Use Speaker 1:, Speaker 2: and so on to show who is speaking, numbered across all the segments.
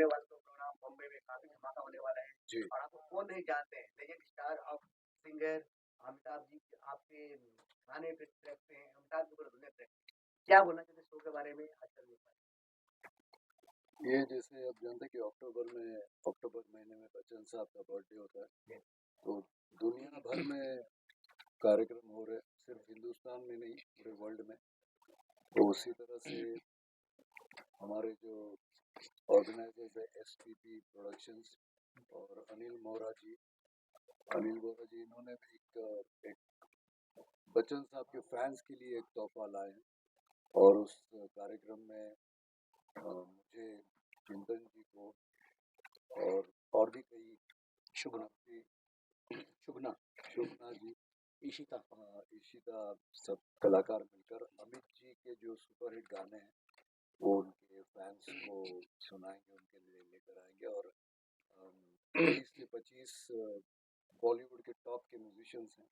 Speaker 1: होने वाला तो प्रोग्राम बॉम्बे में काफ़ी धमाका होने वाला है
Speaker 2: जी।
Speaker 1: और आपको कौन नहीं जानते हैं, legend star of singer Amitabh ji आपके गाने पे रखते हैं, अमिताभ जी को दुनिया पे क्या बोलना चाहते हैं शो के बारे में आजकल में?
Speaker 2: ये जैसे आप जानते हैं कि अक्टूबर महीने में बच्चन साहब का बर्थडे होता है, तो दुनिया भर में कार्यक्रम हो रहे हैं, सिर्फ हिंदुस्तान में नहीं पूरे वर्ल्ड में। तो उसी तरह से हमारे जो ऑर्गेनाइजर्स है एसपीपी प्रोडक्शंस और अनिल मोहरा जी इन्होंने भी एक बच्चन साहब के फैंस के लिए एक तोहफा लाए हैं और उस कार्यक्रम में मुझे चिंतन जी को और भी कई शुभना जी शुभना शुभना जी ईशिता सब कलाकार मिलकर अमित जी के जो सुपरहिट गाने हैं वो उनके फैंस को सुनाएंगे, उनके लिए लेकर आएंगे और 20 से 25 बॉलीवुड के टॉप के म्यूजिशियंस हैं।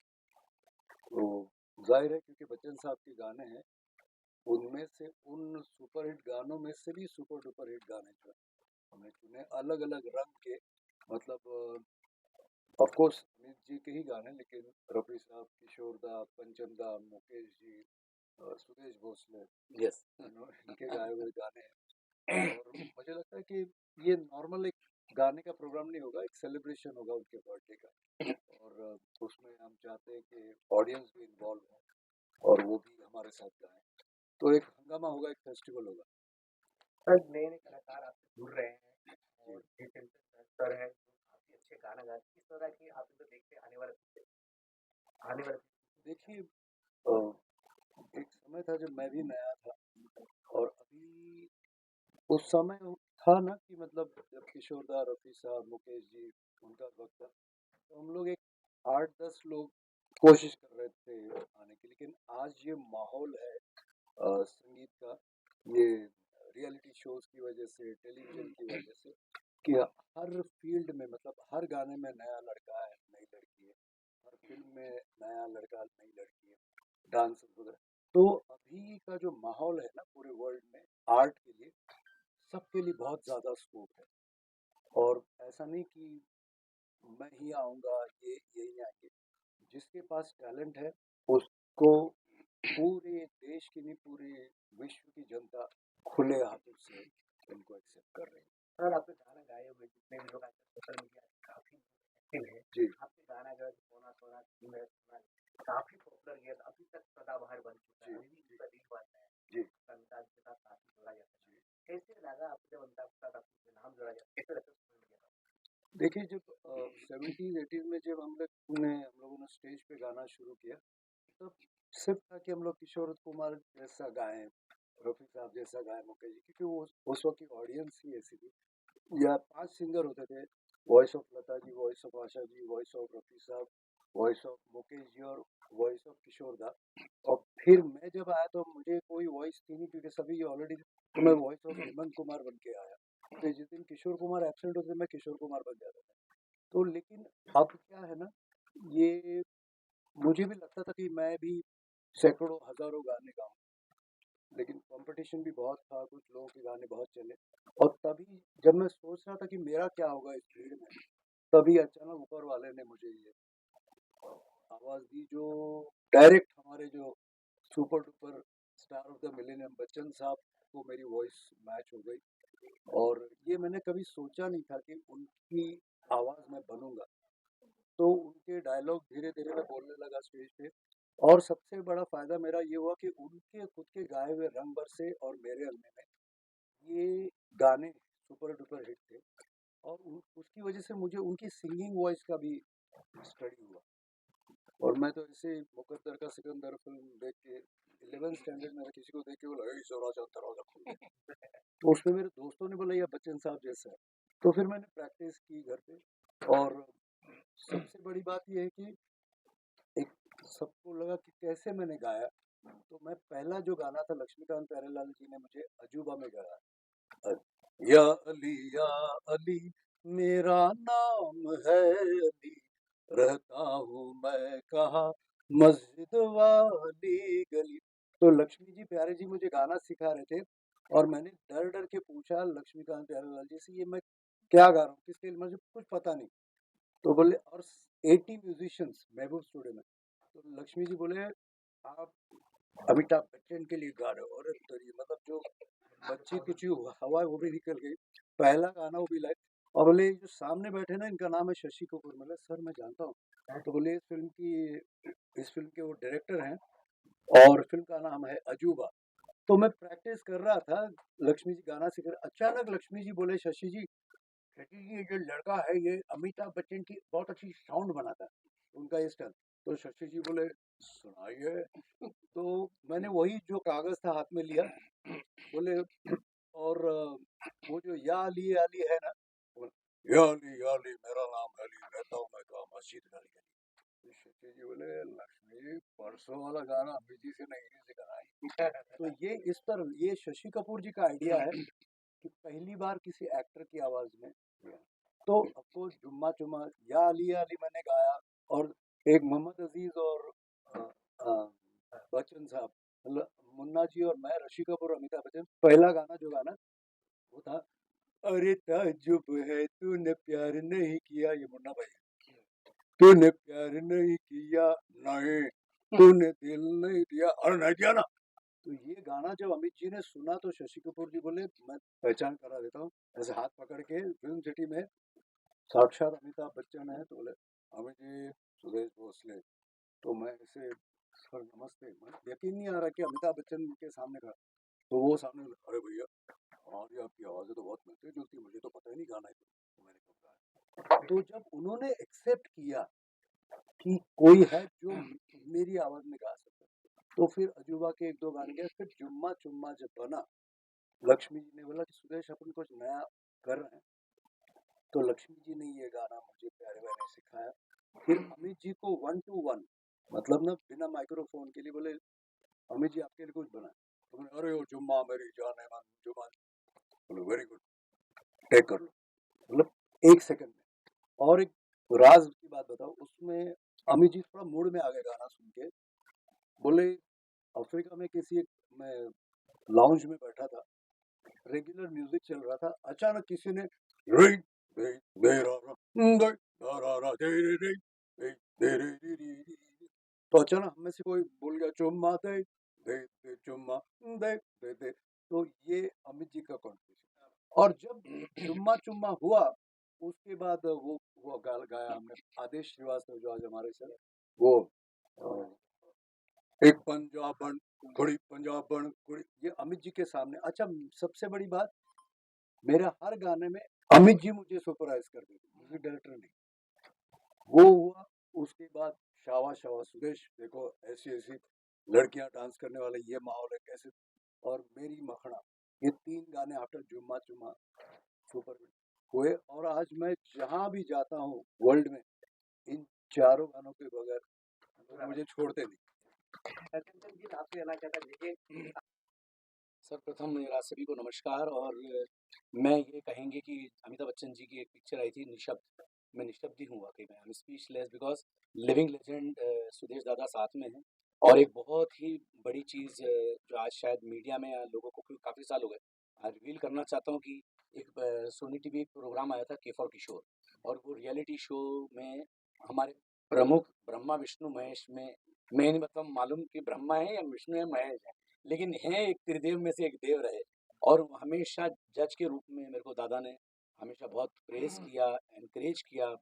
Speaker 2: तो जाहिर है क्योंकि बच्चन साहब के गाने हैं, उनमें से उन सुपरहिट गानों में से भी सुपर डुपर हिट गाने जो हैं हमने चुने अलग अलग रंग के, मतलब ऑफ कोर्स अमित जी के ही गाने, लेकिन रफी साहब, किशोर दा, पंचम दा, मुकेश जी, सुदेश भोसले, यस, इनके गाए हुए गाने हैं और मुझे लगता है कि ये नॉर्मल एक गाने का प्रोग्राम नहीं होगा, एक सेलिब्रेशन होगा उनके बर्थडे का और उसमें हम चाहते हैं कि ऑडियंस भी इन्वॉल्व हो और वो भी हमारे साथ गाएं, तो एक हंगामा होगा, एक फेस्टिवल होगा।
Speaker 1: सर नए-नए कलाकार आपसे जुड़ रहे हैं और जितेंद्र सर हैं जो काफ़ी अच्छे गाना गाते हैं। किस तरह की आप इनको देखते हैं आने वाले
Speaker 2: देखिए एक समय था जब मैं भी नया था और अभी उस समय था ना कि मतलब जब किशोर दा, रफी साहब, मुकेश जी उनका वक्त था, तो हम लोग एक 8-10 लोग कोशिश कर रहे थे आने की, लेकिन आज ये माहौल है संगीत का, ये रियलिटी शोज की वजह से, टेलीविजन की वजह से, कि हर फील्ड में मतलब हर गाने में नया लड़का है, नई लड़की है, हर फिल्म में नया लड़का, नई लड़की है, डांस वगैरह। तो अभी का जो माहौल है ना पूरे वर्ल्ड में आर्ट के लिए, सबके लिए बहुत ज़्यादा स्कोप है और ऐसा नहीं कि मैं ही आऊँगा, ये यही आएंगे। जिसके पास टैलेंट है उसको पूरे देश की नहीं पूरे विश्व की जनता खुले हाथों से उनको एक्सेप्ट कर रही है।
Speaker 1: सर आपके गाना गाए हुए जितने भी लोग आजकल सोशल मीडिया काफ़ी एक्टिव हैं,
Speaker 2: जी
Speaker 1: आपके गाना अगर सोना सोना मैं सुना काफ़ी पॉपुलर गया था, अभी तक सदाबहार बन चुका है,
Speaker 2: जी
Speaker 1: अभी भी
Speaker 2: जी
Speaker 1: उसका रील बनता है,
Speaker 2: जी
Speaker 1: अमिताभ के साथ काफ़ी जोड़ा जाता है।
Speaker 2: जी।
Speaker 1: कैसे लगा आपको जब अमिताभ के साथ आपका नाम जोड़ा जाता है, कैसे लगता है सोशल मीडिया पर?
Speaker 2: देखिए जब 70s 80s में जब हम लोगों ने स्टेज पे गाना शुरू किया, तब सिर्फ था कि हम लोग किशोर कुमार जैसा गाएं, रफी साहब जैसा गाएं, मुकेश जी, क्योंकि वो उस वक्त की ऑडियंस ही ऐसी थी। या 5 सिंगर होते थे, voice of Lata ji, voice of Asha ji, voice of Rafi साहब, वॉइस ऑफ मुकेश जी और वॉइस ऑफ किशोर दा। और फिर मैं जब आया तो मुझे कोई वॉइस थी नहीं क्योंकि सभी ऑलरेडी, तो मैं वॉइस ऑफ हेमंत कुमार बन के आया, तो जिस दिन किशोर कुमार एब्सेंट होते मैं किशोर कुमार बन जाता था। तो लेकिन अब क्या है ना, ये मुझे भी लगता था कि मैं भी सैकड़ों हजारों गाने गाऊं, लेकिन कंपटीशन भी बहुत था, कुछ लोगों के गाने बहुत चले और तभी जब मैं सोच रहा था कि मेरा क्या होगा इस भीड़ में, तभी अचानक ऊपर वाले ने मुझे ये आवाज दी जो डायरेक्ट हमारे जो super duper star of the millennium Bachchan साहब को मेरी वॉइस मैच हो गई और ये मैंने कभी सोचा नहीं था कि उनकी आवाज में बनूंगा। तो उनके डायलॉग धीरे धीरे मैं बोलने लगा स्टेज पे और सबसे बड़ा फायदा मेरा ये हुआ कि उनके खुद के गाए हुए रंग बरसे और मेरे अल्बम में ये गाने सुपर डुपर हिट थे और उसकी वजह से मुझे उनकी सिंगिंग वॉइस का भी स्टडी हुआ और मैं तो ऐसे मुकद्दर का सिकंदर फिल्म देख के 11th स्टैंडर्ड में किसी को देख के बोला "ए, दरवाजा दरवाजा खोलो", तो उसमें मेरे दोस्तों ने बोला ये बच्चन साहब जैसा है। तो फिर मैंने प्रैक्टिस की घर पे और सबसे बड़ी बात यह है कि एक सबको लगा कि कैसे मैंने गाया, तो मैं पहला जो गाना था लक्ष्मीकांत प्यारेलाल जी ने मुझे अजूबा में गाया, अ, या अली मेरा नाम है अली, रहता हूँ मैं कहा मस्जिद वाली गली। तो लक्ष्मी जी प्यारे जी मुझे गाना सिखा रहे थे और मैंने डर-डर के पूछा लक्ष्मीकांत प्यारेलाल जी से, ये मैं क्या गा रहा हूँ? किसके लिए? मुझे कुछ पता नहीं। तो बोले और 80 म्यूजिशियंस महबूब स्टूडियो में। तो लक्ष्मी जी बोले, आप अमिताभ बच्चन के लिए गा रहे हो? अरे तेरी मतलब जो बच्ची कुछ हवा वो भी निकल गई। पहला गाना वो भी लाए और बोले जो सामने बैठे ना इनका नाम है शशि कपूर। मतलब सर मैं जानता हूँ। तो बोले इस फिल्म के वो डायरेक्टर हैं और फिल्म का नाम है अजूबा। तो मैं प्रैक्टिस कर रहा था, लक्ष्मी जी गाना सीख रहे, अचानक लक्ष्मी जी बोले, शशि जी ये जो लड़का है ये अमिताभ बच्चन की बहुत अच्छी साउंड बनाता है, उनका ये स्टाइल। तो शशि जी बोले सुनाइए। तो मैंने वही जो कागज था हाथ में लिया, बोले और वो जो या अली है ना, बोले, या अली मेरा नाम अली, रहता हूँ मैं कहा मस्जिद गली गली। शशि जी बोले लक्ष्मी जी परसों वाला गाना अमित जी से नहीं सीखा है। तो ये इस पर ये शशि कपूर जी का आइडिया है कि पहली बार किसी एक्टर की आवाज में किया। तो आपको जुम्मा चुम्मा या अली मैंने गाया और एक मोहम्मद अजीज और अ, अ, बच्चन साहब, मतलब मुन्ना जी और मैं, ऋषि कपूर, अमिताभ बच्चन, पहला गाना जो गाना वो था, अरे ताज्जुब है तूने प्यार नहीं किया, ये मुन्ना भाई है। तूने प्यार नहीं किया, नहीं तूने दिल नहीं दिया, अरे नहीं दिया ना। तो ये गाना जब अमित जी ने सुना तो शशि कपूर जी बोले मैं पहचान करा देता हूँ, ऐसे हाथ पकड़ के फिल्म सिटी में साक्षात अमिताभ बच्चन है। तो बोले अमित जी सुरेश भोसले। तो मैं ऐसे सर नमस्ते, मैं यकीन नहीं आ रहा कि अमिताभ बच्चन के सामने खड़ा। तो वो सामने बोले, अरे भैया हमारी आपकी आवाज़ें तो बहुत मिलती जुलती, मुझे तो पता ही नहीं गाना है तो मैंने कब गाया। तो जब उन्होंने एक्सेप्ट किया कि कोई है जो मेरी आवाज में गा सकता है, तो फिर अजूबा के एक दो गाने गए, फिर जुम्मा चुम्मा जब बना, लक्ष्मी जी ने बोला कि सुरेश अपन कुछ नया कर रहे हैं। तो लक्ष्मी जी ने ये गाना मुझे प्यारे भाई ने सिखाया। फिर अमित जी को 1 to 1, मतलब ना बिना माइक्रोफोन के लिए बोले अमित जी आपके लिए कुछ बना। तो मैंने अरे वो जुम्मा मेरी जान है मन जुम्मा, बोले वेरी गुड, टेक कर लो, मतलब 1 सेकंड में। और एक राज की बात बताओ, उसमें अमित जी थोड़ा मूड में आ गए गाना सुन के, बोले अफ्रीका में किसी एक मैं लाउंज में बैठा था, रेगुलर म्यूजिक चल रहा था, अचानक किसी ने रे रे रे रा रा दे रा रा दे रे रे रे दे रे रे रे रे। तो अचानक हम में से कोई बोल गया चुम्मा दे दे दे चुम्मा दे दे दे। तो ये अमित जी का कॉन्ट्रीब्यूशन। और जब चुम्मा चुम्मा हुआ उसके बाद वो गाया हमने, आदेश श्रीवास्तव जो आज हमारे सर, वो एक पंजाबन कुड़ी पंजाबन कुड़ी, ये अमित जी के सामने। अच्छा सबसे बड़ी बात, मेरे हर गाने में अमित जी मुझे सुपरवाइज कर देते, म्यूजिक डायरेक्टर नहीं। वो हुआ, उसके बाद शावा शावा सुरेश देखो ऐसी ऐसी लड़कियां डांस करने वाले ये माहौल है कैसे, और मेरी मखना, ये 3 गाने आफ्टर जुम्मा चुम्मा सुपर हिट हुए। और आज मैं जहां भी जाता हूँ वर्ल्ड में, इन चारों गानों के बगैर लोग मुझे छोड़ते नहीं।
Speaker 1: कंचन जी आपसे कहना चाहता देखिए
Speaker 3: सर्वप्रथम मेरा सभी को नमस्कार। और मैं ये कहेंगे कि अमिताभ बच्चन जी की एक पिक्चर आई थी निःशब्द। मैं निःशब्द ही हूँ वाक़ई में, I am speechless because living legend Sudesh दादा साथ में हैं। और एक बहुत ही बड़ी चीज़ जो आज शायद मीडिया में लोगों को काफ़ी साल हो गए, रिवील करना चाहता हूँ कि एक सोनी टीवी एक प्रोग्राम आया था के फॉर किशोर, और वो रियलिटी शो में हमारे प्रमुख ब्रह्मा विष्णु महेश में, मैं नहीं मतलब मालूम कि ब्रह्मा है या विष्णु है महेश है, लेकिन हैं एक त्रिदेव में से एक देव रहे। और हमेशा जज के रूप में मेरे को दादा ने हमेशा बहुत प्रेज़ किया, एनकरेज किया,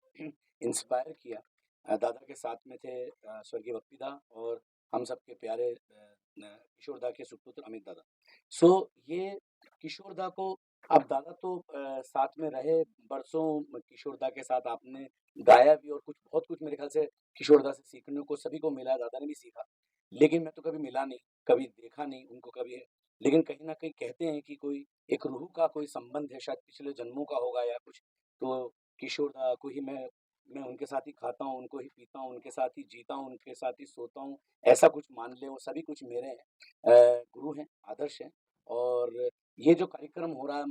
Speaker 3: इंस्पायर किया। दादा के साथ में थे स्वर्गीय भक्ति दा और हम सबके प्यारे किशोर दा के सुपुत्र अमित दादा। सो ये किशोर दा को, अब दादा तो साथ में रहे बरसों, किशोर दा के साथ आपने गाया भी और कुछ बहुत कुछ मेरे ख़्याल से किशोर दा से सीखने को सभी को मिला, दादा ने भी सीखा। लेकिन मैं तो कभी मिला नहीं, कभी देखा नहीं उनको कभी। लेकिन कहीं न कहीं कहते हैं कि कोई एक रूह का कोई संबंध है, शायद पिछले जन्मों का होगा या कुछ। तो किशोर दा को ही मैं उनके साथ ही खाता हूँ, उनको ही पीता हूँ, उनके साथ ही जीता हूँ, उनके साथ ही सोता हूँ, ऐसा कुछ मान लें, वो सभी कुछ मेरे हैं, गुरु हैं, आदर्श हैं। और ये जो कार्यक्रम हो रहा है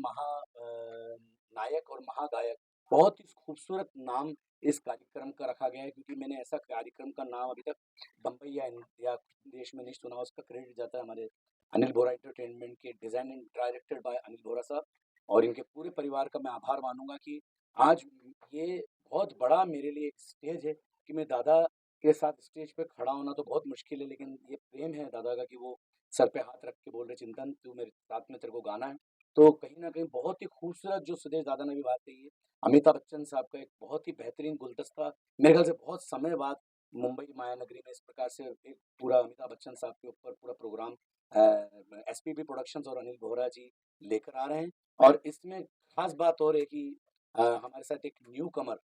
Speaker 3: नायक और महागायक, बहुत ही खूबसूरत नाम इस कार्यक्रम का रखा गया है, क्योंकि मैंने ऐसा कार्यक्रम का नाम अभी तक बम्बई या देश में नहीं सुना। उसका क्रेडिट जाता है हमारे अनिल बोरा एंटरटेनमेंट के design and directed by Anil Bora साहब और इनके पूरे परिवार का मैं आभार मानूँगा कि आज ये बहुत बड़ा मेरे लिए एक स्टेज है कि मैं दादा के साथ स्टेज पे खड़ा होना तो बहुत मुश्किल है, लेकिन ये प्रेम है दादा का कि वो सर पे हाथ रख के बोल रहे चिंतन तू मेरे साथ में तेरे को गाना है। तो कहीं न कहीं बहुत ही खूबसूरत जो सुदेश दादा ने भी बात कही है, अमिताभ बच्चन साहब का एक बहुत ही बेहतरीन गुलदस्ता मेरे ख़्याल से बहुत समय बाद मुंबई मायानगरी में इस प्रकार से एक पूरा अमिताभ बच्चन साहब के ऊपर पूरा प्रोग्राम एसपीबी प्रोडक्शंस और अनिल बोहरा जी लेकर आ रहे हैं और इसमें ख़ास बात और है कि हमारे साथ एक न्यू कमर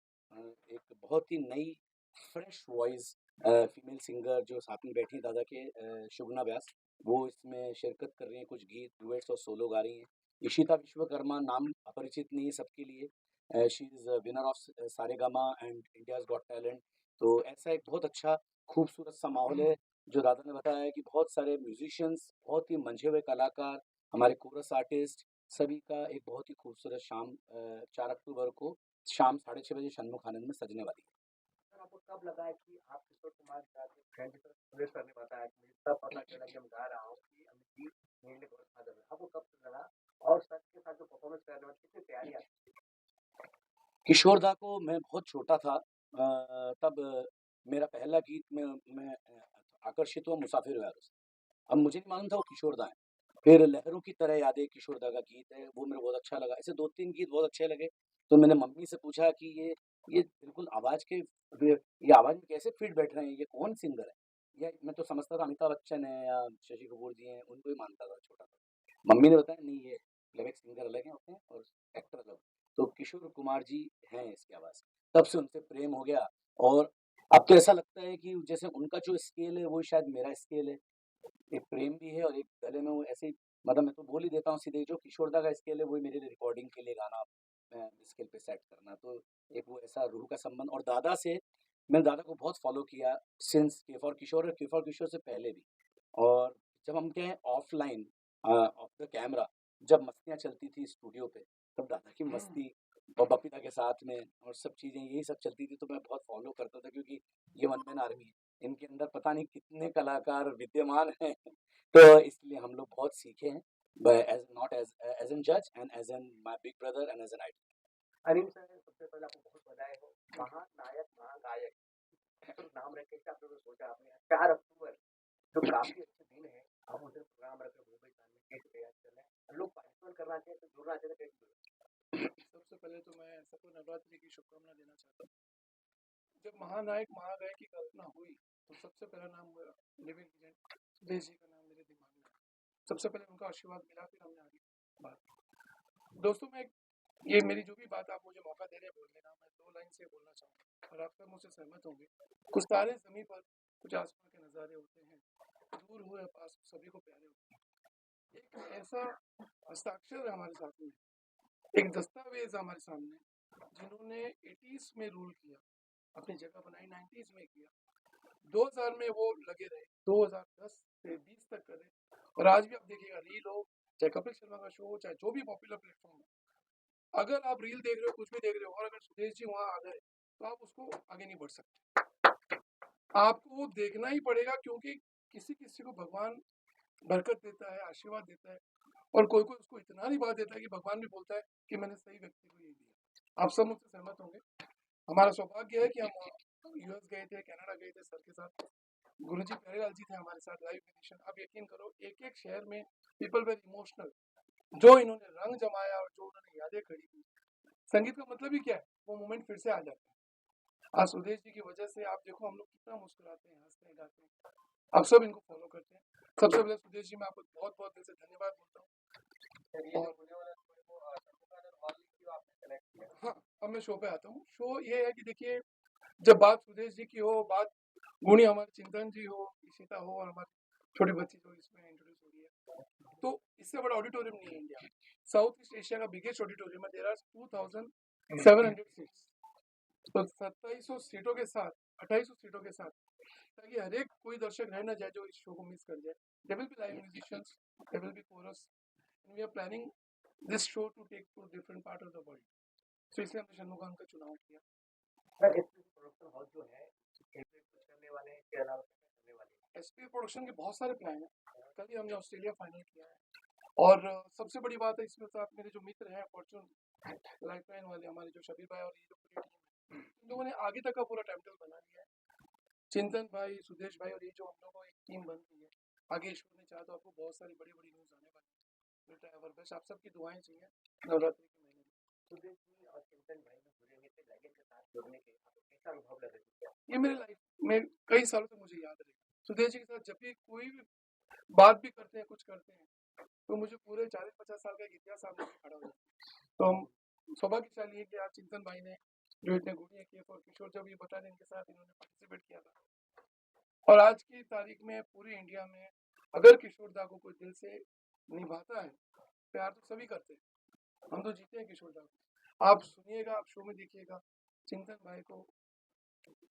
Speaker 3: एक बहुत ही नई फ्रेश वॉइस फीमेल सिंगर जो साथ में बैठी है दादा के शुगना व्यास, वो इसमें शिरकत कर रही हैं, कुछ गीत, डुएट्स और सोलो गा रही हैं। इशिता विश्वकर्मा नाम अपरिचित नहीं है सबके लिए, she is winner of Saregama and India's got talent. तो ऐसा एक बहुत अच्छा खूबसूरत सा माहौल है, जो दादा ने बताया है कि बहुत सारे म्यूज़िशियंस, बहुत ही मंझे हुए कलाकार, हमारे कोरस आर्टिस्ट, सभी का एक बहुत ही खूबसूरत शाम 4 अक्टूबर को शाम 6:30 बजे षणमुख आनंद में सजने वाली है।
Speaker 1: सर आपको कब लगा है कि आप किशोर कुमार के साथ एक फ्रेंड की तरह सुरेश सर ने बताया कि मुझे तब पता चला कि हम गा रहा हूँ कि अमित जी मेरे लिए बहुत ज़्यादा है। आपको कब लगा और सर के साथ जो परफॉर्मेंस कर रहे हो कितनी तैयारी आती
Speaker 3: किशोर दा को मैं बहुत छोटा था, तब मेरा पहला गीत मैं आकर्षित हुआ मुसाफिर हो यारों से। अब मुझे नहीं मालूम था वो किशोर दा हैं। फिर लहरों की तरह यादें किशोर दा का गीत है, वो मेरे को बहुत अच्छा लगा। ऐसे 2-3 गीत बहुत अच्छे लगे, तो मैंने मम्मी से पूछा कि ये बिल्कुल आवाज़ के ये आवाज़ में कैसे फिट बैठ रहे हैं, ये कौन सिंगर है? या मैं तो समझता था अमिताभ बच्चन है या शशि कपूर जी हैं, उनको ही मानता था छोटा था। मम्मी ने बताया नहीं ये प्लेबैक सिंगर अलग हैं होते हैं और एक्टर अलग। तो किशोर कुमार जी हैं इसकी आवाज़। तब से उनसे प्रेम हो गया और अब तो ऐसा लगता है कि जैसे उनका जो स्केल है, वो शायद मेरा स्केल है। एक प्रेम भी है और एक गले में वो ऐसे ही मतलब मैं तो बोल ही देता हूँ सीधे जो किशोर दा का स्केल है वही मेरे लिए रिकॉर्डिंग के लिए गाना स्केल पे सेट करना तो एक वो ऐसा रूह का संबंध और दादा से मैंने दादा को बहुत फॉलो किया सिंस के फॉर किशोर और के फॉर किशोर से पहले भी और जब हम क्या है ऑफलाइन ऑफ द कैमरा जब मस्तियाँ चलती थी स्टूडियो पे तब दादा की मस्ती और बपीता के साथ में और सब चीज़ें यही सब चलती थी तो मैं बहुत फॉलो करता था क्योंकि ये वन मैन आर्मी है इनके अंदर पता नहीं कितने कलाकार विद्यमान हैं तो इसलिए हम लोग बहुत सीखे हैं as not as as an जज and as an my big brother and as an idol.
Speaker 1: Anil sir सबसे पहले आपको बहुत बधाई हो महानायक महागायक तो नाम रख के आप लोगों ने सोचा आपने 4 अक्टूबर जो काफी अच्छे दिन है आप उसे प्रोग्राम रखे मुंबई जाने के तैयार चल रहे हैं लोग पार्टिसिपेट करना चाहिए तो जुड़ना चाहिए तो कैसे
Speaker 4: सबसे पहले तो मैं सबको नवरात्रि की शुभकामना देना चाहता हूँ। जब महानायक महागायक की कल्पना हुई तो सबसे पहला नाम मेरा लिविंग लेजेंड सुदेश जी का नाम मेरे दिमाग में आया। सबसे पहले उनका आशीर्वाद मिला फिर हमने आगे बात की। दोस्तों मैं ये मेरी जो भी बात आप मुझे मौका दे रहे हैं बोलने का मैं 2 लाइन से बोलना चाहूँगा और आप सब मुझसे सहमत होंगे। कुछ तारे ज़मीं पर कुछ आसमान के नज़ारे होते हैं दूर हो या पास हो, सभी को प्यारे होते हैं। एक ऐसा हस्ताक्षर है हमारे साथ में एक दस्तावेज हमारे सामने जिन्होंने 80s में रूल किया अपनी जगह बनाई 90s में किया 2000 में वो लगे रहे 2010 से 20 तक करे और आज भी आप देखिएगा रील हो चाहे कपिल शर्मा का शो हो चाहे जो भी पॉपुलर प्लेटफॉर्म हो अगर आप रील देख रहे हो कुछ भी देख रहे हो और अगर सुदेश जी वहाँ आ गए तो आप उसको आगे नहीं बढ़ सकते आपको वो देखना ही पड़ेगा क्योंकि किसी किसी को भगवान बरकत देता है आशीर्वाद देता है और कोई कोई उसको इतना नहीं बात देता है कि भगवान भी बोलता है कि मैंने सही व्यक्ति को ये दिया आप सब मुझसे सहमत होंगे हमारा सौभाग्य है कि हम यूएस गए थे कनाडा गए थे सर के साथ गुरुजी प्यारेलाल जी थे हमारे साथ लाइव म्यूजिशियन आप यकीन करो एक एक शहर में पीपल वेर इमोशनल जो इन्होंने रंग जमाया और जो उन्होंने यादें खड़ी की संगीत का मतलब ही क्या है वो मोमेंट फिर से आ जाता है आज सुदेश जी की वजह से आप देखो हम लोग कितना मुस्कुराते हैं हंसते हैं गाते हैं आप सब इनको फॉलो करते हैं सबसे पहले सुदेश जी मैं आपको बहुत बहुत दिल से धन्यवाद बोलता हूँ हाँ अब मैं शो पे आता हूँ शो ये है कि देखिए जब बात सुदेश जी की हो बात गुणी हमारे चिंतन जी हो इशिता हो और हमारी छोटी बच्ची जो इसमें इंट्रोड्यूस हो रही है तो इससे बड़ा ऑडिटोरियम नहीं है इंडिया साउथ ईस्ट एशिया का बिगेस्ट ऑडिटोरियम है देयर आर 2700 सीट्स तो 2700 सीटों के साथ 2800 सीटों के साथ ताकि हर एक कोई दर्शक रह ना जाए जो इस शो को मिस कर जाए there will be live musicians there will be chorus and we are planning this show to take to different part of the world तो इसलिए हमने षणमुखान का चुनाव किया
Speaker 1: सर एसपी प्रोडक्शन हाउस जो है कुछ करने वाले हैं इसके अलावा क्या करने वाले हैं
Speaker 4: एसपी प्रोडक्शन के बहुत सारे प्लान हैं कल ही हमने ऑस्ट्रेलिया फाइनल किया है। और सबसे बड़ी बात है इसमें साथ मेरे जो मित्र हैं फॉर्चून लाइफलाइन वाले हमारे जो शबीर भाई और ये जो पूरी टीम है, इन लोगों ने आगे तक का पूरा टाइम टेबल बना लिया है। चिंतन भाई, सुदेश भाई और ये जो हम लोगों को एक टीम बन रही है, आगे ईश्वर ने चाहा तो आपको बहुत सारी बड़ी बड़ी न्यूज़ आने वाली है। बेटा एवर बेस्ट, आप सबकी दुआएं चाहिए नवरात्रि के महीने में।
Speaker 1: सुदेश जी और चिंतन भाई में जुड़े हुए थे ड्रैगन के साथ जुड़ने के आपको कैसा अनुभव लग रहा है?
Speaker 4: ये मेरे लाइफ में कई सालों तक मुझे याद रहेगा। सुदेश जी के साथ जब भी कोई भी बात भी करते हैं, कुछ करते हैं, तो मुझे पूरे 40-50 साल का एक इतिहास सामने से खड़ा हो जाता है। तो हम सौभाग्यशाली है कि आज चिंतन भाई ने जो इतने गुड़िया किए और किशोर जब ये बता रहे इनके साथ इन्होंने पार्टिसिपेट किया था। और आज की तारीख में पूरे इंडिया में अगर किशोर दा को कोई दिल से निभाता है, प्यार तो सभी करते हैं, हम तो जीते हैं किशोर दा को। आप सुनिएगा, आप शो में देखिएगा, चिंतन भाई को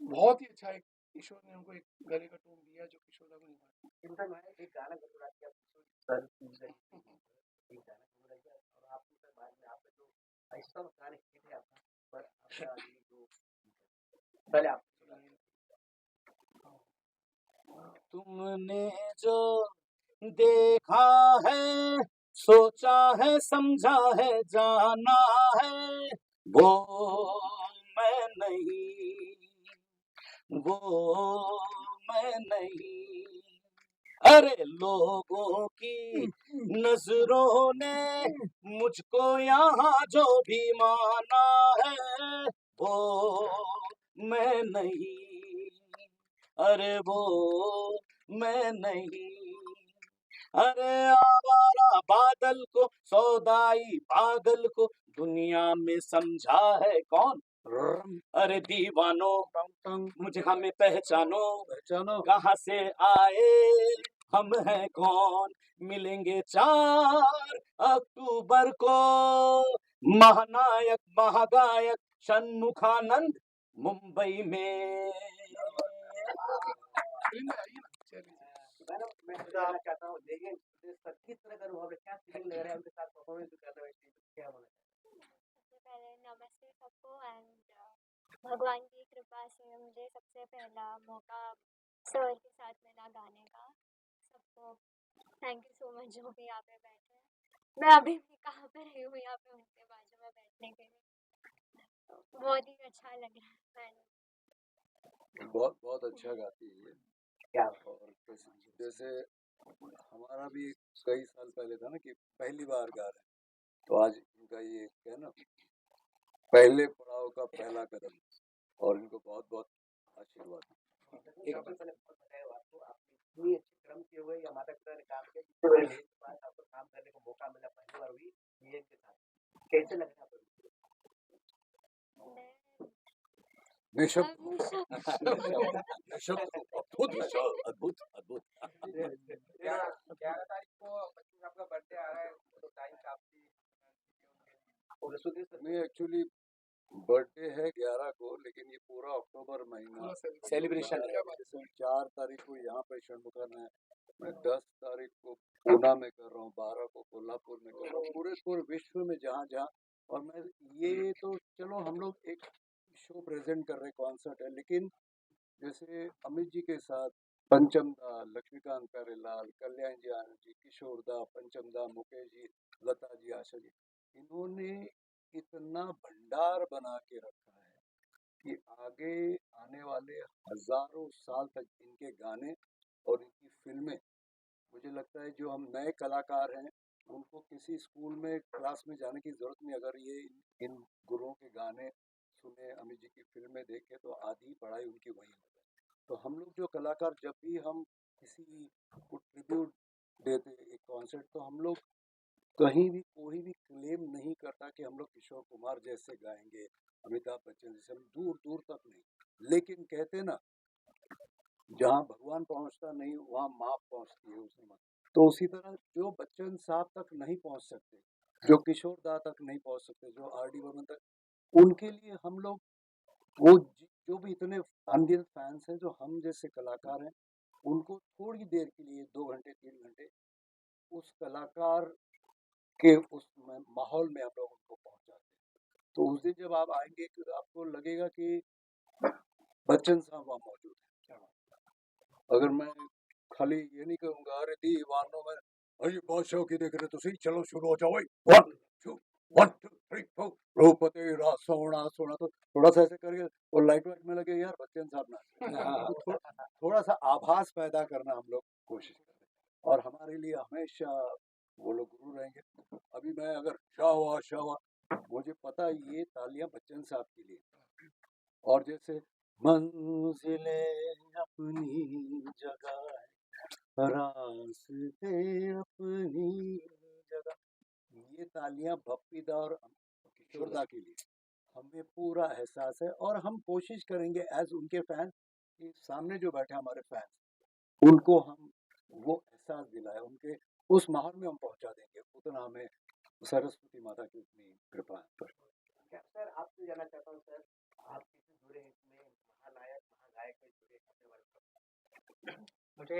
Speaker 4: बहुत ही अच्छा एक ईश्वर ने उनको एक गले का टोन दिया जो किशोर दा को निभाता है।
Speaker 1: चिंतन भाई एक गाना गुनगुना दिया सर एक गाना गुनगुना दिया और आप फिर बाद में आपका जो ऐसा गाने हिट है आपका पर आपका ये जो पहले आप सुनाइए।
Speaker 3: तुमने जो देखा है, सोचा है, समझा है, जाना है, वो मैं नहीं, वो मैं नहीं। अरे लोगों की नजरों ने मुझको यहाँ जो भी माना है, वो मैं नहीं, अरे वो मैं नहीं। अरे आवारा बादल को, सौदाई पागल को दुनिया में समझा है कौन? अरे दीवानो, मुझे हमें पहचानो,
Speaker 2: पहचानो
Speaker 3: कहाँ से आए, हम हैं कौन? मिलेंगे 4 अक्टूबर को, महानायक महागायक षणमुखानंद मुंबई में।
Speaker 4: फिल्म में आई ना, चलिए।
Speaker 1: मैडम मैं जानना चाहता हूँ लेकिन सर किस तरह का अनुभव है, क्या फीलिंग लग रहा है उनके साथ परफॉर्मेंस भी कर रहे हो स्टेज पे, क्या बोलना चाहते
Speaker 5: सबसे पहले नमस्ते सबको एंड भगवान की कृपा से मुझे सबसे पहला मौका सर के साथ मिला गाने का। सबको थैंक यू सो मच जो भी यहाँ पे बैठे हैं। मैं अभी भी कहाँ पे रही हूँ यहाँ पे उनके बाजू में बैठने के लिए, तो बहुत ही अच्छा लग रहा है।
Speaker 2: बहुत बहुत अच्छा गाती है ये।
Speaker 1: क्या
Speaker 2: और जैसे हमारा भी कई साल पहले था ना कि पहली बार गा रहे हैं, तो आज इनका ये क्या है ना, पहले पड़ाव का पहला कदम, और इनको बहुत बहुत आशीर्वाद।
Speaker 1: एक सबसे पहले बहुत बधाई हो आपको, आपने इतनी अच्छी क्रम किए हुए या माता पिता ने काम किया जिससे पहले के बाद आपको काम करने को मौका मिला पहली बार हुई ये के साथ, कैसे लग रहा है आपको?
Speaker 2: निशब्द
Speaker 5: मैं
Speaker 2: अद्भुत अद्भुत अद्भुत।
Speaker 1: 11 तारीख को बच्चों का आपका बर्थडे आ रहा है तो टाइम काफी और सुधीर सर
Speaker 2: नहीं, एक्चुअली बर्थडे है 11 को, लेकिन ये पूरा अक्टूबर महीना
Speaker 4: पूरा
Speaker 3: सेलिब्रेशन है।
Speaker 2: जैसे 4 तारीख को यहाँ पे षणमुखन है, मैं 10 तारीख को पूना में कर रहा हूँ, 12 को कोल्हापुर में कर रहा हूँ, पूरे विश्व में जहाँ जहाँ। और मैं ये तो चलो हम लोग एक शो प्रेजेंट कर रहे हैं, कॉन्सर्ट है, लेकिन जैसे अमित जी के साथ पंचम दा, लक्ष्मीकांत प्यारेलाल, कल्याण जी, आनंद जी, किशोर दा, पंचम दा, मुकेश जी, लता जी, आशा जी, इन्होंने इतना भंडार बना के रखा है कि आगे आने वाले हजारों साल तक इनके गाने और इनकी फिल्में, मुझे लगता है जो हम नए कलाकार हैं उनको किसी स्कूल में क्लास में जाने की जरूरत नहीं, अगर ये इन गुरुओं के गाने सुने, अमित जी की फिल्में देखे, तो आधी पढ़ाई उनकी वहीं हो जाए। तो हम लोग जो कलाकार जब भी हम किसी को ट्रिब्यूट देते एक कॉन्सर्ट, तो हम लोग कहीं भी कोई भी क्लेम नहीं करता कि हम लोग किशोर कुमार जैसे गाएंगे, अमिताभ बच्चन जैसे, हम दूर दूर तक नहीं, लेकिन कहते ना जहाँ भगवान पहुँचता नहीं वहाँ माँ पहुँचती है उसमें मत। तो उसी तरह जो बच्चन साहब तक नहीं पहुँच सकते, जो किशोर दा तक नहीं पहुँच सकते, जो आर डी बर्मन तक, उनके लिए हम लोग वो जो भी इतने अनगिनत फैंस हैं, जो हम जैसे कलाकार हैं, उनको थोड़ी देर के लिए 2 घंटे 3 घंटे उस कलाकार के उस माहौल में हम लोग उनको पहुंचाते हैं। तो उस दिन जब आप आएंगे तो आपको लगेगा कि बच्चन साहब वहाँ मौजूद हैं। अगर मैं खाली ये नहीं कहूंगा अरे दीवानों में अरे बादशाह की देख रहे तो सही, चलो शुरू हो जाओ भाई, 1 2 3 4 रूप तेरा सोना सोना, तो थोड़ा सा ऐसे करके और लाइट वाइट में लगे यार बच्चन साहब ना,
Speaker 3: हाँ
Speaker 2: तो थोड़ा सा आभास पैदा करना हम लोग कोशिश करते हैं, और हमारे लिए हमेशा वो लोग गुरु रहेंगे। अभी मैं अगर शावा शावा, मुझे पता है ये तालियां बच्चन साहब के लिए, और जैसे मंजिले अपनी जगह रास्ते अपनी जगह, ये तालियां भप्पीदा और किशोरदा के लिए हमें पूरा एहसास है, और हम कोशिश करेंगे एज उनके फैन कि सामने जो बैठे हमारे फैंस उनको हम वो एहसास दिलाए, उनके उस माहौल में हम पहुंचा देंगे, उतना हमें सरस्वती माता की उतनी कृपा है।
Speaker 1: क्या सर आपसे जानना चाहता हूँ सर, आप किससे जुड़े हैं इसमें, महानायक महागायक में जुड़े हैं अपने बारे में?
Speaker 6: मुझे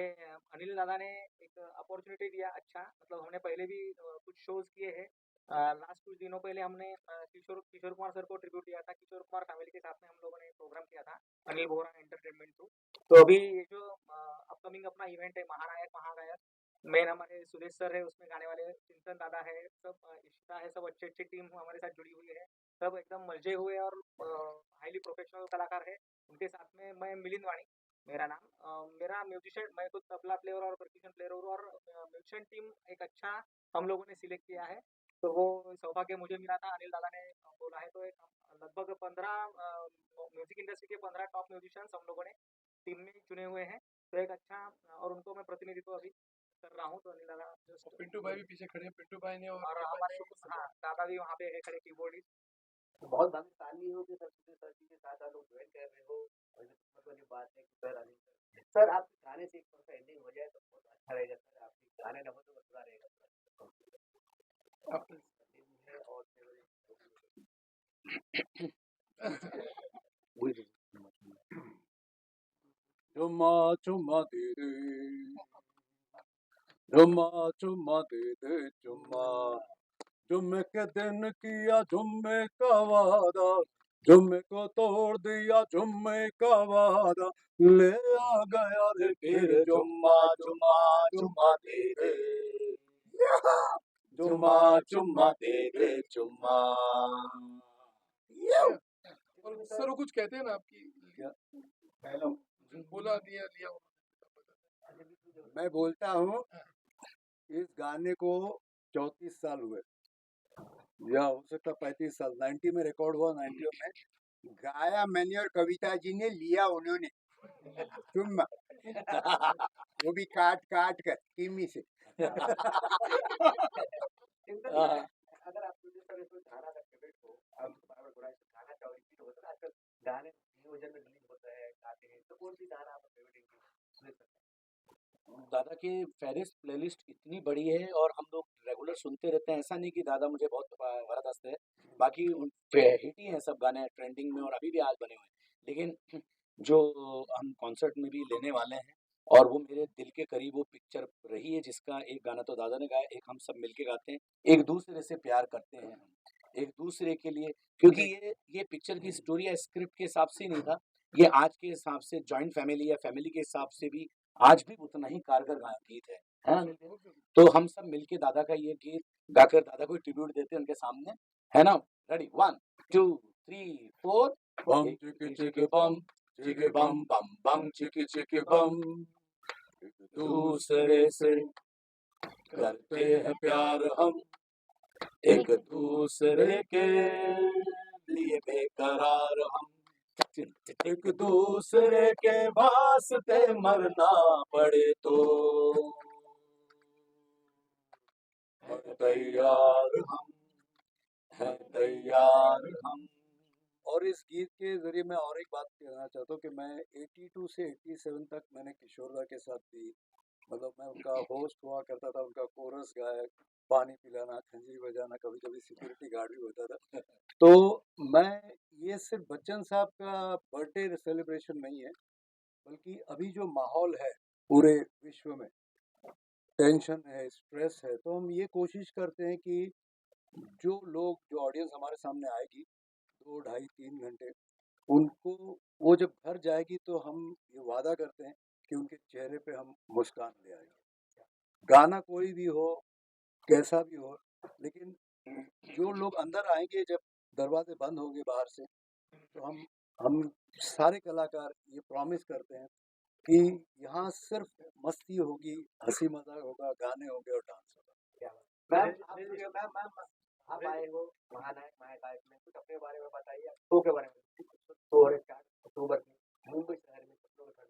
Speaker 6: अनिल दादा ने एक अपॉर्चुनिटी दिया। अच्छा मतलब हमने पहले भी कुछ शोज किए हैं। लास्ट कुछ दिनों पहले हमने किशोर किशोर कुमार सर को ट्रिब्यूट दिया था। किशोर कुमार फैमिली के साथ में हम लोगों ने प्रोग्राम किया था अनिल बोहरा एंटरटेनमेंट थ्रू। तो अभी ये जो अपकमिंग अपना इवेंट है महानायक महागायक, मेन हमारे सुरेश सर है, उसमें गाने वाले चिंतन दादा है, सब इशिता है, सब अच्छी अच्छी टीम हमारे साथ जुड़ी हुई है, सब एकदम मजे हुए और हाईली प्रोफेशनल कलाकार है। उनके साथ में मैं मिलिंद वाणी मेरा नाम, मेरा म्यूजिशियन, मैं खुद तबला प्लेयर और परक्यूशन प्लेयर हूँ, और म्यूजिशियन टीम एक अच्छा हम लोगों ने सिलेक्ट किया है। तो वो सौभाग्य मुझे मिला था, अनिल दादा ने बोला है, तो एक लगभग 15 म्यूजिक इंडस्ट्री के 15 टॉप म्यूजिशियंस हम लोगों ने टीम में चुने हुए हैं। तो एक अच्छा, और उनको मैं प्रतिनिधित्व अभी कर रहा हूँ। तो अनिल दादा
Speaker 4: और पिंटू भाई भी पीछे खड़े हैं, पिंटू भाई ने
Speaker 6: और हमारे हाँ दादा भी वहाँ पे है खड़े कीबोर्डिस्ट।
Speaker 1: तो बहुत भाग्यशाली हो कि सरस्वती सर जी के साथ आप लोग ज्वाइन कर रहे हो, और ये किस्मत वाली बात है कि सर अनिल सर आपके गाने से एक थोड़ा सा एंडिंग हो जाए तो बहुत अच्छा रहेगा सर, आपके गाने ना हो तो बुरा रहेगा सर।
Speaker 4: आप
Speaker 1: है और
Speaker 2: चुम्मा चुम्मा दे दे, चुम्मा चुम्मा दे दे चुम्मा, जुम्मे के दिन किया जुम्मे का वादा, जुम्मे को तोड़ दिया जुम्मे का वादा, ले आ गया रे फिर जुम्मा जुम्मा जुम्मा दे दे, जुम्मा जुम्मा दे दे जुम्मा।
Speaker 4: और सर वो कुछ कहते हैं ना आपकी
Speaker 2: क्या?
Speaker 4: बोला दिया लिया
Speaker 2: मैं बोलता हूँ इस गाने को 34 साल हुए, या हो सकता 35 साल, 90 में रिकॉर्ड हुआ, 90 में गाया मैंने और कविता जी ने, लिया उन्होंने चुम्मा, वो भी काट काट कर किमी से।
Speaker 1: अगर आप प्रोड्यूसर इसमें गाना का फेवरेट हो, आप बार-बार बुराई से गाना चाहोगे कि होता है ना आजकल गाने नियोजन में रिलीज होता है, गाते हैं, तो कौन सी गाना आपका फेवरेट है सुन सकते हैं?
Speaker 3: दादा की फेरिस्त प्लेलिस्ट इतनी बड़ी है और हम लोग रेगुलर सुनते रहते हैं। ऐसा नहीं कि दादा मुझे बहुत ज़बरदस्त है, बाकी हिट ही हैं सब गाने ट्रेंडिंग में और अभी भी आज बने हुए हैं। लेकिन जो हम कॉन्सर्ट में भी लेने वाले हैं और वो मेरे दिल के करीब वो पिक्चर रही है, जिसका एक गाना तो दादा ने गाया, एक हम सब मिलके गाते हैं। एक दूसरे से प्यार करते हैं हम, एक दूसरे के लिए, क्योंकि ये पिक्चर की स्टोरी या स्क्रिप्ट के हिसाब से नहीं था, ये आज के हिसाब से जॉइंट फैमिली या फैमिली के हिसाब से भी आज भी उतना ही कारगर गीत है ना नितिन? तो हम सब मिलके दादा का ये गीत गाकर दादा को ट्रिब्यूट देते हैं उनके सामने, है ना? रेडी 1 2 3 4
Speaker 2: बम चिकी चिकी बम चिकी बम बम बम चिकी चिकी बम,
Speaker 3: दूसरे से करते हैं प्यार हम, एक दूसरे के लिए बेकरार हम, एक दूसरे के वास्ते मरना पड़े तो है तैयार हम, है तैयार हम।
Speaker 2: और इस गीत के जरिए मैं और एक बात कहना चाहता हूँ कि मैं 82 से 87 तक मैंने किशोरदा के साथ भी, मतलब मैं उनका होस्ट हुआ करता था, उनका कोरस गायक, पानी पिलाना, खंजरी बजाना, कभी कभी सिक्योरिटी गार्ड भी होता था। तो मैं, ये सिर्फ बच्चन साहब का बर्थडे सेलिब्रेशन नहीं है, बल्कि अभी जो माहौल है पूरे विश्व में, टेंशन है, स्ट्रेस है, तो हम ये कोशिश करते हैं कि जो लोग, जो ऑडियंस हमारे सामने आएगी 2 ढाई 3 घंटे, उनको वो जब घर जाएगी तो हम ये वादा करते हैं कि उनके चेहरे पे हम मुस्कान ले आए। गाना कोई भी हो, कैसा भी हो, लेकिन जो लोग अंदर आएंगे जब दरवाजे बंद होंगे बाहर से, तो हम सारे कलाकार ये प्रॉमिस करते हैं कि यहाँ सिर्फ मस्ती होगी, हंसी मजाक होगा, गाने होंगे और डांस होगा।
Speaker 1: मैम आप आए हो महानायक महागायक में, कुछ अपने बारे में बताइए, शो के बारे में। शो हो रहे 4 अक्टूबर को मुंबई शहर में सब लोग क्या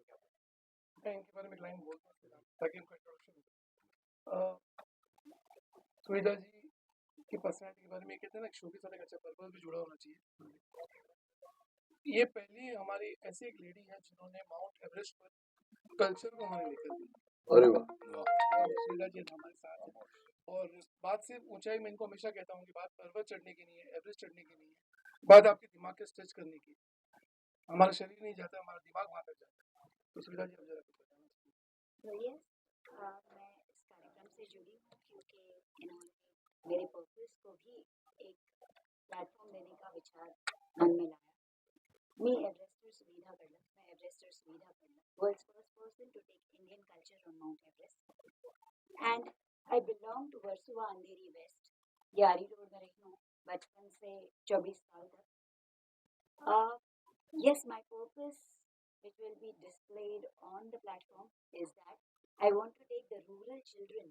Speaker 4: मैं इनके बारे में एक लाइन बोलता हूँ ताकि इनका इंट्रोडक्शन हो। सुविधा जी की पर्सनैलिटी के बारे में ये कहते हैं ना, शो के साथ एक अच्छा पर्पस भी जुड़ा होना चाहिए। ये पहली हमारी ऐसी एक लेडी है जिन्होंने माउंट एवरेस्ट पर कल्चर को हमारे लेकर गई।
Speaker 2: अरे वाह,
Speaker 4: सुविधा जी हमारे साथ हैं। और बात सिर्फ ऊंचाई में, इनको हमेशा कहता हूँ कि बात पर्वत चढ़ने की नहीं है, एवरेस्ट चढ़ने की नहीं है, बात आपके दिमाग के स्ट्रेच करने की। हमारा शरीर नहीं जाता, हमारा दिमाग वहाँ तक जाता है। तो सुविधा जी अब जरा कुछ बताना चाहिए।
Speaker 7: मैं इस कार्यक्रम से जुड़ी हूँ क्योंकि इन्होंने मेरे पर्पस को भी एक प्लेटफॉर्म देने का विचार मन में लाया। मैं एवरेस्टर सुविधा करलक, world's first person to take Indian culture on Mount Everest. And I belong to Versova Andheri West. यारी रोड में रही हूँ बचपन से 24 साल तक। Yes, my purpose, which will be displayed on the platform, is that I want to take the rural children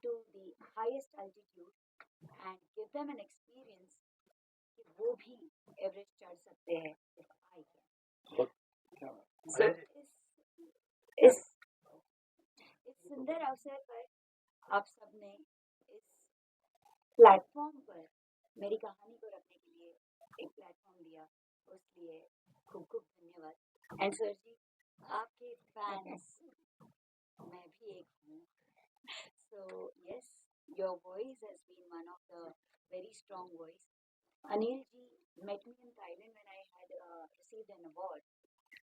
Speaker 7: to the highest altitude and give them an experience कि वो भी एवरेस्ट चढ़ सकते हैं if I can. So इस सुंदर अवसर पर आप सबने इस प्लेटफॉर्म पर मेरी कहानी को रखने के लिए एक प्लेटफॉर्म दिया, उसलिए खूब खूब धन्यवाद। एंड सर जी, आपके फैंस मैं भी एक हूँ। So yes, your voice has been one of the very strong voice. Anil ji met me in Thailand when I had received an award.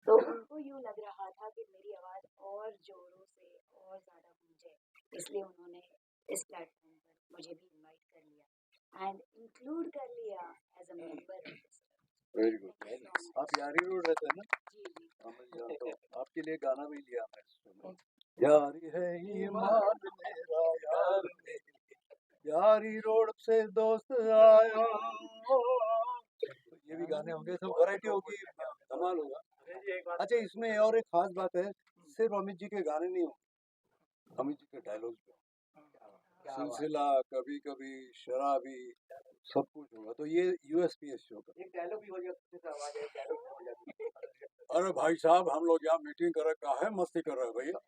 Speaker 7: तो उनको यूँ लग रहा था कि मेरी आवाज़ और जोरों से और ज़्यादा गूंजे, इसलिए उन्होंने इस प्लेटफॉर्म पर मुझे भी इनवाइट कर लिया एंड इंक्लूड कर लिया as a member of this.
Speaker 2: Very good. आप यारी रोड रहते हैं ना?
Speaker 7: जी जी।
Speaker 2: मैं जानता हूँ, आपके लिए गाना भी लिया मैं। यारी है ईमान मेरा यार मेरी, यारी रोड से दोस्त आया। तो ये भी गाने होंगे, सब वैरायटी होगी, धमाल होगा। अच्छा, इसमें और एक खास बात है, सिर्फ अमित जी के गाने नहीं होंगे, अमित जी के डायलॉग्स भी होंगे। सिलसिला, कभी कभी, शराबी, सब कुछ होगा। तो ये यूएसपी है शो का।
Speaker 1: एक डायलॉग भी हो जाता आवाज है, डायलॉग हो जाती है।
Speaker 2: अरे भाई साहब, हम लोग यहाँ मीटिंग कर रहे हैं, मस्ती कर रहे हैं भैया,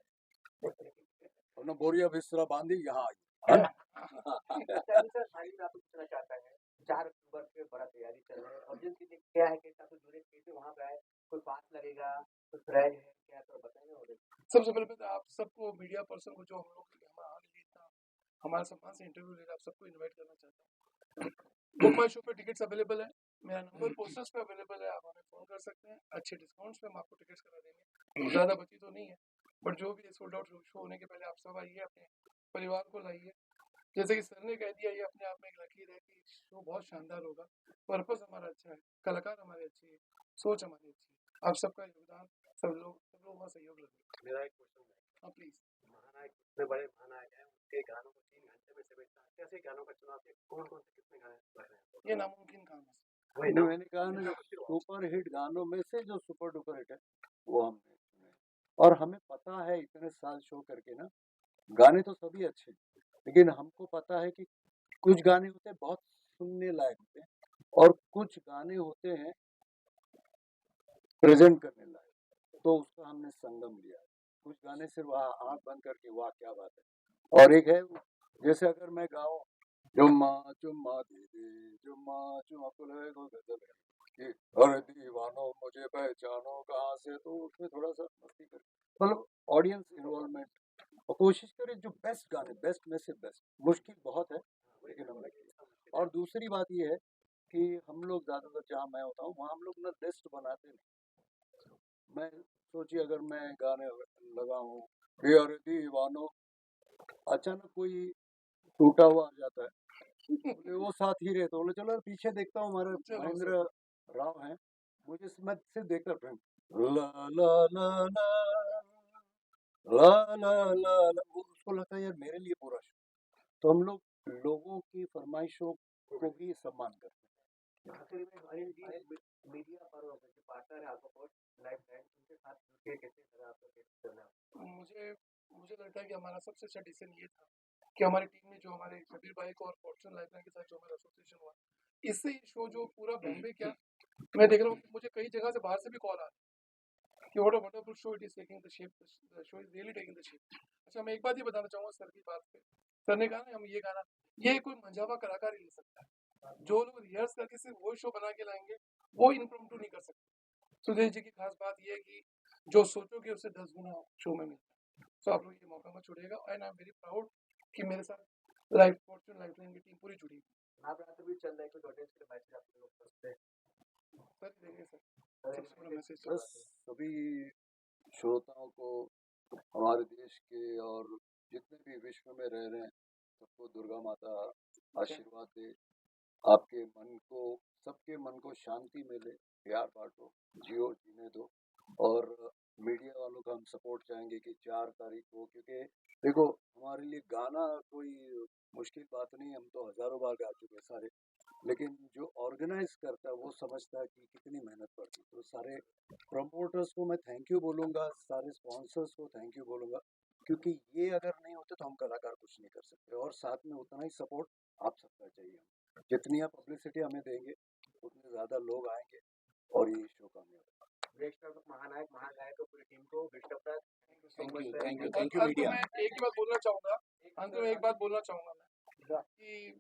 Speaker 2: अपना बोरिया बिस्तरा बांधी यहाँ आई।
Speaker 1: सर भाई मैं आपको पूछना चाहता है, 4 अक्टूबर पे बड़ा तैयारी चल रहा है, ऑडियंस की क्या है, कैसा कुछ जुड़े, कैसे वहाँ पे आए, कोई पास लगेगा, कुछ प्राइज है क्या, तो बताएंगे ऑडियंस।
Speaker 4: सबसे पहले तो आप सबको, मीडिया पर्सन को, जो हम लोग हमारा इतना हमारे सम्मान से इंटरव्यू ले रहे, आप सबको इनवाइट करना चाहता हूँ। बुक माई शो पे टिकट्स अवेलेबल है, मेरा नंबर पोस्टर्स पे अवेलेबल है, आप हमें फ़ोन कर सकते हैं। अच्छे डिस्काउंट्स पे हम आपको टिकट्स करा देंगे, ज़्यादा बची तो नहीं है, बट जो भी सोल्ड आउट शो होने के पहले आप सब आइए, अपने परिवार को लाइए। जैसे कि सर ने कह दिया, ये अपने आप में एक लकीर है कि शो बहुत शानदार होगा। पर्पस हमारा अच्छा है, कलाकार हमारे अच्छे हैं, सोच हमारी अच्छी है। आप सबका योगदान, सब लोगों का सहयोग लगेगा।
Speaker 8: मेरा एक क्वेश्चन है।
Speaker 4: हाँ प्लीज।
Speaker 8: महानायक इतने बड़े महानायक हैं, उनके गानों को 3 घंटे में समेटना, कैसे गानों का चुनाव किया, कौन कौन से कितने गाने बज रहे हैं?
Speaker 4: ये नामुमकिन काम है।
Speaker 8: वही ना,
Speaker 2: मैंने कहा ना, सुपर हिट गानों में से जो सुपर डुपर हिट है वो हमने चुने। और हमें पता है इतने साल शो करके ना, गाने तो सभी अच्छे, लेकिन हमको पता है कि कुछ गाने होते हैं बहुत सुनने लायक होते हैं, और कुछ गाने होते हैं प्रेजेंट करने लायक, तो उसका हमने संगम लिया है। कुछ गाने सिर्फ आँख बंद करके वाह क्या बात है, और एक है जैसे अगर मैं गाऊं जुम्मा जुम्मा दीदी जुम्मा जुम्मा है वो गजल है कि अरे दीवानो मुझे पहचानो कहाँ से, तो उसमें थोड़ा सा मस्ती कर, मतलब ऑडियंस इन्वॉल्वमेंट, और कोशिश करें जो बेस्ट गाने, बेस्ट में से बेस्ट। मुश्किल बहुत है लेकिन हमने किया। और दूसरी बात ये है कि हम लोग ज़्यादातर जहाँ मैं होता हूँ वहाँ हम लोग ना लिस्ट बनाते नहीं। मैं सोचिए अगर मैं गाने लगाऊं कि अरे दीवानो, अचानक कोई टूटा हुआ आ जाता है, बोले वो साथ ही रहे, तो बोले चलो पीछे देखता हूँ, हमारे महेंद्र राव हैं, मुझे मैं सिर्फ देखता ला ला ला ला ला ला ला ला उसको लगता है यार मेरे लिए पूरा शो। तो हम लोग लोगों की फरमाइशों को भी सम्मान करते हैं।
Speaker 1: आखिर में अनिल जी मीडिया पर जो पार्टनर है आपका पोस्ट लाइफ लाइन उनके साथ जुड़ के कैसे लगा आपको कैसे करना
Speaker 4: मुझे मुझे लगता है कि हमारा सबसे अच्छा डिसीजन ये था कि हमारी टीम में जो हमारे कबीर भाई को और फॉर्चून लाइफलाइन के साथ जो हमारा एसोसिएशन हुआ, इससे ये शो जो पूरा बॉम्बे क्या, मैं देख रहा हूँ कि मुझे कई जगह से बाहर से भी कॉल आ रहा है कि what a wonderful show it is taking the shape, the show is really taking the shape. अच्छा, मैं एक बात ये बताना चाहूँगा सर की बात पे। सर ने कहा ना हम ये गाना, ये कोई मंझावा कलाकार ही ले सकता है। जो लोग रिहर्स करके सिर्फ वो शो बना के लाएंगे, वो इम्प्रॉम्प्टू नहीं कर सकते। सुधीर जी की खास बात ये है कि जो सोचोगे उससे 10 गुना शो में मिलता है। तो आप लोग ये मौका मत छोड़िएगा, and I am very proud कि मेरे साथ लाइफ फॉर्चून लाइफलाइन की टीम पूरी जुड़ी हुई
Speaker 1: महाभारत भी चल रहा है कुछ ऑडियंस के मैसेज आप लोग सकते हैं
Speaker 4: है। सर देंगे सर, सबसे बड़ा मैसेज तो
Speaker 2: बस सभी श्रोताओं को हमारे देश के और जितने भी विश्व में रह रहे हैं सबको दुर्गा माता आशीर्वाद दे। आपके मन को सबके मन को शांति मिले, प्यार बांटो, जियो जीने दो। और मीडिया वालों का हम सपोर्ट चाहेंगे कि 4 तारीख को, क्योंकि देखो हमारे लिए गाना कोई मुश्किल बात नहीं है, हम तो हजारों बार गा चुके हैं सारे। लेकिन जो ऑर्गेनाइज करता है वो समझता है कि कितनी मेहनत पड़ती है। तो सारे प्रमोटर्स को मैं थैंक यू बोलूँगा, सारे स्पॉन्सर्स को थैंक यू बोलूँगा, क्योंकि ये अगर नहीं होते तो हम कलाकार कुछ नहीं कर सकते। और साथ में उतना ही सपोर्ट आप सबका चाहिए। जितनी आप पब्लिसिटी हमें देंगे उतने ज़्यादा लोग आएंगे और ये शो कामयाब
Speaker 1: बेस्ट ऑफ महानायक महागायक को पूरी टीम को best of luck
Speaker 3: thank you
Speaker 4: और
Speaker 3: थैंक
Speaker 4: अंत
Speaker 3: यू
Speaker 4: में
Speaker 3: मीडिया।
Speaker 4: एक ही बात बोलना चाहूँगा, अंत में एक बात बोलना चाहूँगा मैं कि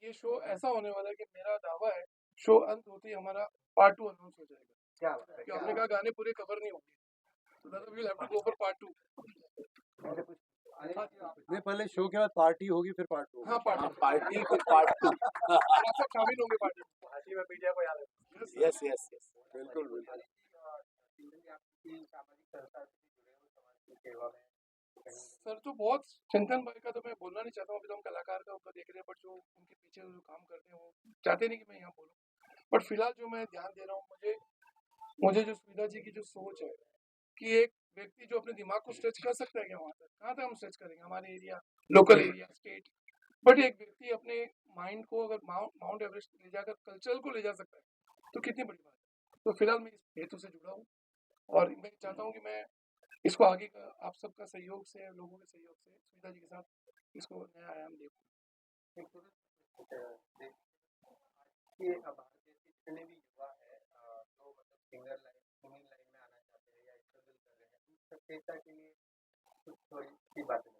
Speaker 4: ये शो ऐसा होने वाला है कि मेरा दावा है शो अंत होते ही हमारा पार्ट 2 अनाउंस हो जाएगा,
Speaker 1: क्या बात है
Speaker 4: क्योंकि आपने कहा गाने पूरे कवर नहीं होंगे, तो दादा we will have to go for part 2।
Speaker 1: मुझे कुछ
Speaker 2: नहीं, पहले शो के बाद पार्टी होगी फिर पार्ट 2
Speaker 4: हाँ
Speaker 2: होगा।
Speaker 3: हाँ,
Speaker 4: पार्ट
Speaker 3: पार्टी फिर पार्ट 2।
Speaker 4: आप सब शामिल होंगे पार्टी में।
Speaker 1: हंसी में मीडिया को याद रखना
Speaker 3: यस यस यस।
Speaker 2: बिल्कुल बिल्कुल।
Speaker 4: सर तो बहुत चिंतन भाई का तो मैं बोलना नहीं चाहता हूँ, अभी तो हम कलाकार का उनका देख रहे हैं, बट जो उनके पीछे जो काम करते हैं वो चाहते नहीं कि मैं यहाँ बोलूँ, बट फिलहाल जो मैं ध्यान दे रहा हूँ, मुझे मुझे जो सुविधा जी की जो सोच है कि एक व्यक्ति जो अपने दिमाग को स्ट्रेच कर सकता है क्या, वहाँ तक कहाँ तक हम स्ट्रेच करेंगे, हमारे area, local area, state, but एक व्यक्ति अपने माइंड को अगर माउंट एवरेस्ट ले जाकर कल्चर को ले जा सकता है तो कितनी बड़ी बात है। तो फिलहाल मैं इस हेतु से जुड़ा हूँ और मैं चाहता हूँ कि मैं इसको आगे का आप सबका सहयोग से, लोगों के सहयोग से सुविधा जी के साथ इसको नया आयाम दे पाऊँ।
Speaker 1: कि अब भारत देश के जितने भी युवा है जो मतलब सिंगर लाइन सिंगिंग लाइन में आना चाहते हैं या स्ट्रगल कर रहे हैं उन सचेता के लिए कुछ थोड़ी सी बातें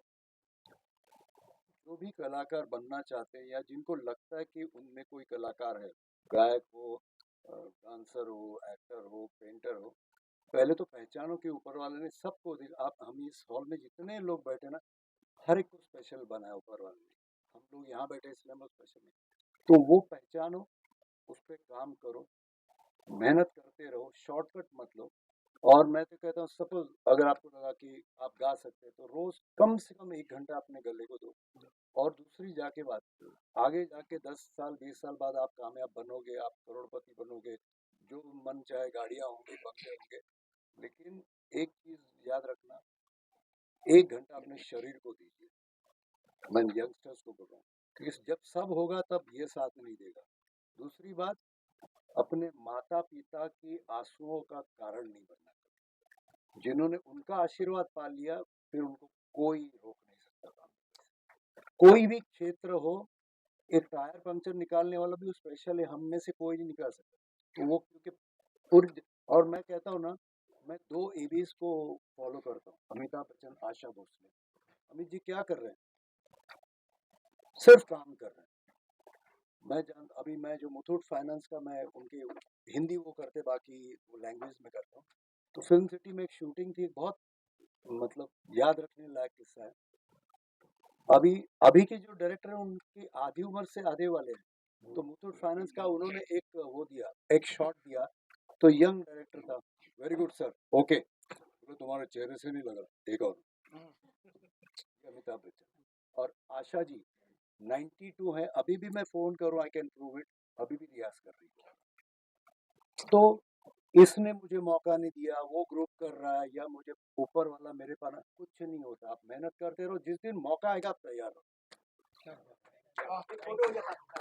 Speaker 2: जो भी कलाकार बनना चाहते हैं या जिनको लगता है कि उनमें कोई कलाकार है, गायक हो, डांसर हो, एक्टर हो, पेंटर हो, पहले तो पहचानो कि ऊपर वाले ने सबको आप हम इस हॉल में जितने लोग बैठे ना, हर एक को स्पेशल बनाया ऊपर वाले ने। हम लोग यहाँ बैठे इसलिए हम लोग स्पेशल नहीं। तो वो पहचानो, उस पर काम करो, मेहनत करते रहो, शॉर्टकट मत लो। और मैं तो कहता हूँ सपोज अगर आपको लगा कि आप गा सकते हैं तो रोज कम से कम 1 घंटा अपने गले को दो। और दूसरी जाके बात आगे जाके 10 साल 20 साल बाद आप कामयाब बनोगे, आप करोड़पति बनोगे, जो मन चाहे गाड़ियां होंगी, बंगले होंगे। लेकिन एक चीज याद रखना, 1 घंटा अपने शरीर को दीजिए। मैं यंगस्टर्स को बोल रहा हूँ, क्योंकि जब सब होगा तब ये साथ नहीं देगा। दूसरी बात, अपने माता पिता की आंसुओं का कारण नहीं बनना। जिन्होंने उनका आशीर्वाद पा लिया फिर उनको कोई रोक नहीं सकता काम। कोई भी क्षेत्र हो, एक टायर पंक्चर निकालने वाला भी स्पेशल है, हम में से कोई नहीं निकाल सकता। तो वो क्योंकि पूरी, और मैं कहता हूँ ना, मैं 2 एबीज को फॉलो करता हूँ, अमिताभ बच्चन, आशा भोसले। अमित जी क्या कर रहे हैं? सिर्फ काम कर रहे हैं। अभी मैं जो मुथूट फाइनेंस का, मैं उनकी हिंदी वो करते, बाकी वो लैंग्वेज में करता हूँ। तो फिल्म सिटी में एक शूटिंग थी, बहुत मतलब याद रखने लायक किस्सा है। अभी अभी के जो डायरेक्टर हैं उनकी आधी उम्र से आधे वाले हैं। तो मुथूट फाइनेंस का उन्होंने एक वो दिया, एक शॉट दिया, तो यंग डायरेक्टर था, वेरी गुड सर, ओके, तुम्हारे चेहरे से नहीं लग रहा, एक और। ये अमिताभ बच्चन। और आशा जी 92 है, अभी भी मैं फोन करूँ आई कैन प्रूव इट, अभी भी रियाज कर रही है। तो इसने मुझे मौका नहीं दिया, वो ग्रुप कर रहा है या मुझे ऊपर वाला मेरे पास कुछ नहीं होता। आप मेहनत करते रहो, जिस दिन मौका आएगा आप तैयार रहो।
Speaker 6: फोटो हो जाता